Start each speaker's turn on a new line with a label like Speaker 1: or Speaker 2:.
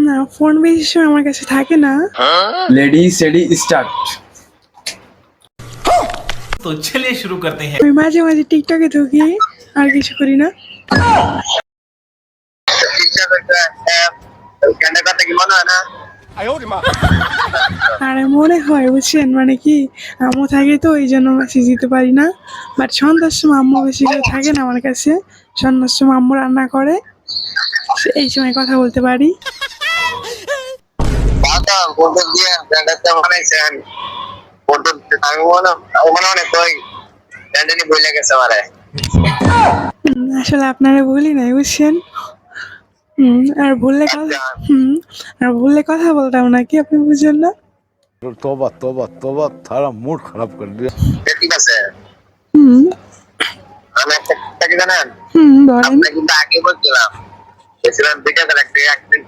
Speaker 1: না, ফোন বেশি সময় আমার কাছে থাকে না।
Speaker 2: Lady সেডি start.
Speaker 3: तो चलिए शुरू करते हैं।
Speaker 1: আমি মাঝে মাঝে টিকটকে ঢুকি, আর কিছু করি না। আরে মনে হয় বুঝছেন, মানে কি আম্মু থাকে তো এই জন্য মেসেজ দিতে পারি না। বাট সন্ধ্যার সময় আম্মু বেশি কেউ থাকে না আমার কাছে, সন্ধ্যার সময় আম্মু রান্না করে, এই সময় কথা বলতে পারি। আসলে আপনারা বলি নাই বুঝছেন। আর বললে কথা আর বললে কথা বলতাম নাকি, আপনি বুঝছেন না।
Speaker 4: तौबा तौबा तौबा थारा मूड खराब कर दिया।
Speaker 5: ঠিক আছে,
Speaker 1: হুম
Speaker 5: আমি একটা কি জানেন,
Speaker 1: বলেন।
Speaker 5: আপনাকে কিন্তু আগে বলছিলাম, বলছিলাম ভিডিও কল একদিন